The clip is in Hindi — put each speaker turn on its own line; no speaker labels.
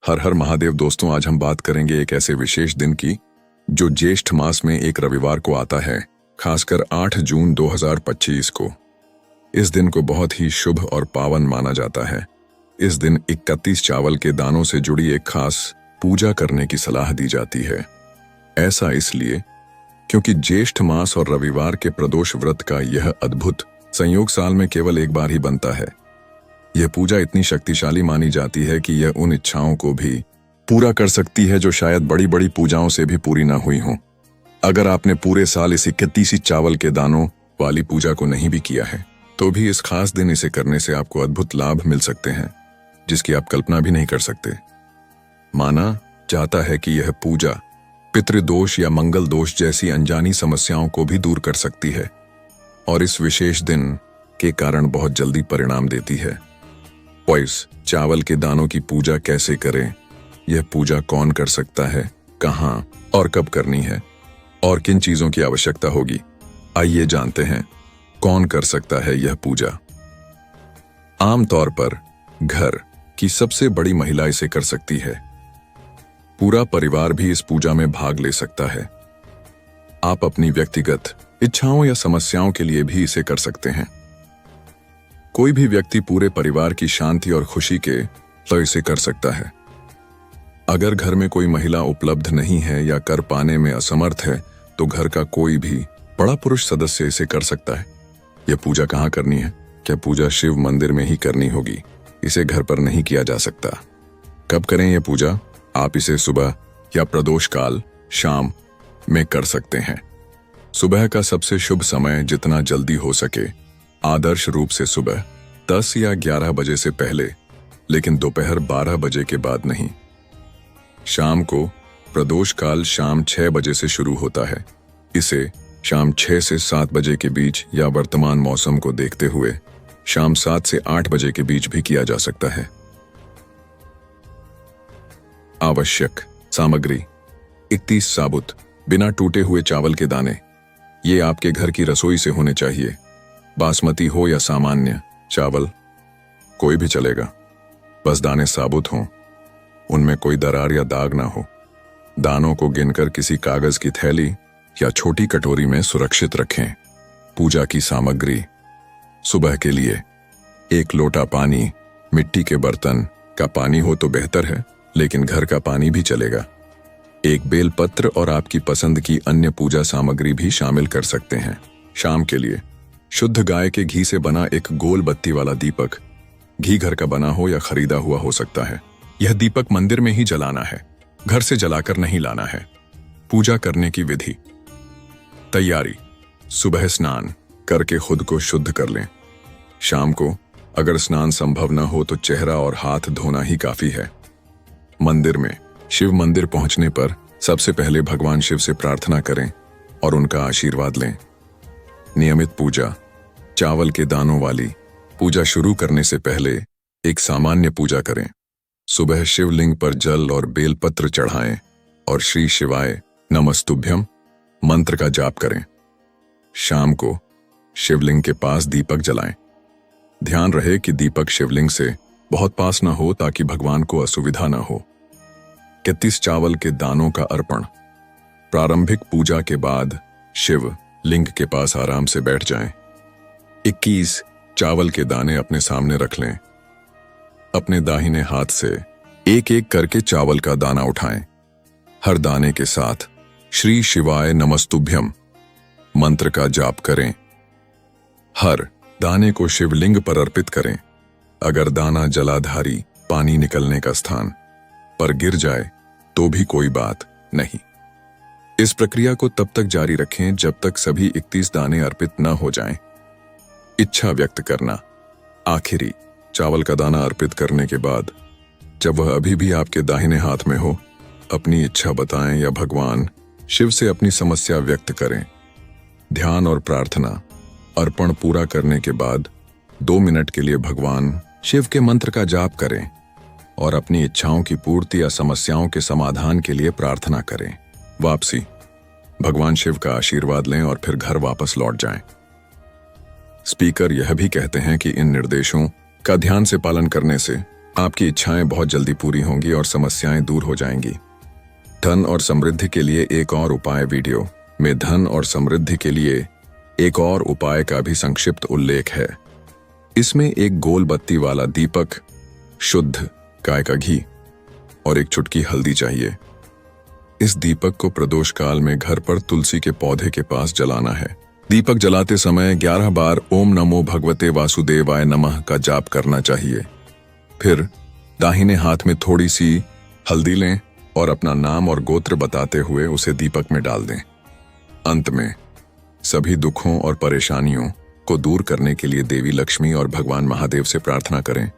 हर हर महादेव दोस्तों, आज हम बात करेंगे एक ऐसे विशेष दिन की जो ज्येष्ठ मास में एक रविवार को आता है, खासकर 8 जून 2025 को। इस दिन को बहुत ही शुभ और पावन माना जाता है। इस दिन 31 चावल के दानों से जुड़ी एक खास पूजा करने की सलाह दी जाती है। ऐसा इसलिए क्योंकि ज्येष्ठ मास और रविवार के प्रदोष व्रत का यह अद्भुत संयोग साल में केवल एक बार ही बनता है। यह पूजा इतनी शक्तिशाली मानी जाती है कि यह उन इच्छाओं को भी पूरा कर सकती है जो शायद बड़ी बड़ी पूजाओं से भी पूरी ना हुई हों। अगर आपने पूरे साल इस 31 चावल के दानों वाली पूजा को नहीं भी किया है, तो भी इस खास दिन इसे करने से आपको अद्भुत लाभ मिल सकते हैं, जिसकी आप कल्पना भी नहीं कर सकते। माना जाता है कि यह पूजा पितृदोष या मंगल दोष जैसी अनजानी समस्याओं को भी दूर कर सकती है और इस विशेष दिन के कारण बहुत जल्दी परिणाम देती है। वॉइस चावल के दानों की पूजा कैसे करें, यह पूजा कौन कर सकता है, कहां और कब करनी है और किन चीजों की आवश्यकता होगी, आइए जानते हैं कौन कर सकता है यह पूजा। आमतौर पर घर की सबसे बड़ी महिला इसे कर सकती है। पूरा परिवार भी इस पूजा में भाग ले सकता है। आप अपनी व्यक्तिगत इच्छाओं या समस्याओं के लिए भी इसे कर सकते हैं। कोई भी व्यक्ति पूरे परिवार की शांति और खुशी के लिए इसे कर सकता है। अगर घर में कोई महिला उपलब्ध नहीं है या कर पाने में असमर्थ है, तो घर का कोई भी बड़ा पुरुष सदस्य इसे कर सकता है। यह पूजा कहाँ करनी है? क्या पूजा शिव मंदिर में ही करनी होगी? इसे घर पर नहीं किया जा सकता। कब करें यह पूजा? आप इसे सुबह या प्रदोष काल शाम में कर सकते हैं। सुबह का सबसे शुभ समय जितना जल्दी हो सके, आदर्श रूप से सुबह 10 या 11 बजे से पहले, लेकिन दोपहर 12 बजे के बाद नहीं। शाम को प्रदोष काल शाम 6 बजे से शुरू होता है। इसे शाम 6 से 7 बजे के बीच या वर्तमान मौसम को देखते हुए शाम 7 से 8 बजे के बीच भी किया जा सकता है। आवश्यक सामग्री: 31 साबुत बिना टूटे हुए चावल के दाने। ये आपके घर की रसोई से होने चाहिए। बासमती हो या सामान्य चावल, कोई भी चलेगा, बस दाने साबुत हों, उनमें कोई दरार या दाग ना हो। दानों को गिनकर किसी कागज की थैली या छोटी कटोरी में सुरक्षित रखें। पूजा की सामग्री: सुबह के लिए 1 लोटा पानी, मिट्टी के बर्तन का पानी हो तो बेहतर है, लेकिन घर का पानी भी चलेगा। 1 बेलपत्र और आपकी पसंद की अन्य पूजा सामग्री भी शामिल कर सकते हैं। शाम के लिए शुद्ध गाय के घी से बना एक गोल बत्ती वाला दीपक, घी घर का बना हो या खरीदा हुआ हो सकता है। यह दीपक मंदिर में ही जलाना है, घर से जलाकर नहीं लाना है। पूजा करने की विधि: तैयारी: सुबह स्नान करके खुद को शुद्ध कर लें। शाम को अगर स्नान संभव न हो तो चेहरा और हाथ धोना ही काफी है। मंदिर में शिव मंदिर पहुंचने पर सबसे पहले भगवान शिव से प्रार्थना करें और उनका आशीर्वाद लें। नियमित पूजा: चावल के दानों वाली पूजा शुरू करने से पहले एक सामान्य पूजा करें। सुबह शिवलिंग पर जल और बेलपत्र चढ़ाएं और श्री शिवाय नमस्तुभ्यम मंत्र का जाप करें। शाम को शिवलिंग के पास दीपक जलाएं। ध्यान रहे कि दीपक शिवलिंग से बहुत पास न हो ताकि भगवान को असुविधा न हो। 31 चावल के दानों का अर्पण: प्रारंभिक पूजा के बाद शिव लिंग के पास आराम से बैठ जाएं। 21 चावल के दाने अपने सामने रख लें। अपने दाहिने हाथ से एक एक करके चावल का दाना उठाएं। हर दाने के साथ श्री शिवाय नमस्तुभ्यम मंत्र का जाप करें। हर दाने को शिवलिंग पर अर्पित करें। अगर दाना जलाधारी पानी निकलने का स्थान पर गिर जाए तो भी कोई बात नहीं। इस प्रक्रिया को तब तक जारी रखें जब तक सभी 31 दाने अर्पित न हो जाएं। इच्छा व्यक्त करना: आखिरी चावल का दाना अर्पित करने के बाद जब वह अभी भी आपके दाहिने हाथ में हो, अपनी इच्छा बताएं या भगवान शिव से अपनी समस्या व्यक्त करें। ध्यान और प्रार्थना: अर्पण पूरा करने के बाद 2 मिनट के लिए भगवान शिव के मंत्र का जाप करें और अपनी इच्छाओं की पूर्ति या समस्याओं के समाधान के लिए प्रार्थना करें। वापसी: भगवान शिव का आशीर्वाद लें और फिर घर वापस लौट जाएं। स्पीकर यह भी कहते हैं कि इन निर्देशों का ध्यान से पालन करने से आपकी इच्छाएं बहुत जल्दी पूरी होंगी और समस्याएं दूर हो जाएंगी। धन और समृद्धि के लिए एक और उपाय वीडियो में धन और समृद्धि के लिए एक और उपाय का भी संक्षिप्त उल्लेख है। इसमें एक गोल बत्ती वाला दीपक, शुद्ध गाय का घी और एक चुटकी हल्दी चाहिए। इस दीपक को प्रदोष काल में घर पर तुलसी के पौधे के पास जलाना है। दीपक जलाते समय 11 बार ओम नमो भगवते वासुदेवाय नमः का जाप करना चाहिए। फिर दाहिने हाथ में थोड़ी सी हल्दी लें और अपना नाम और गोत्र बताते हुए उसे दीपक में डाल दें। अंत में सभी दुखों और परेशानियों को दूर करने के लिए देवी लक्ष्मी और भगवान महादेव से प्रार्थना करें।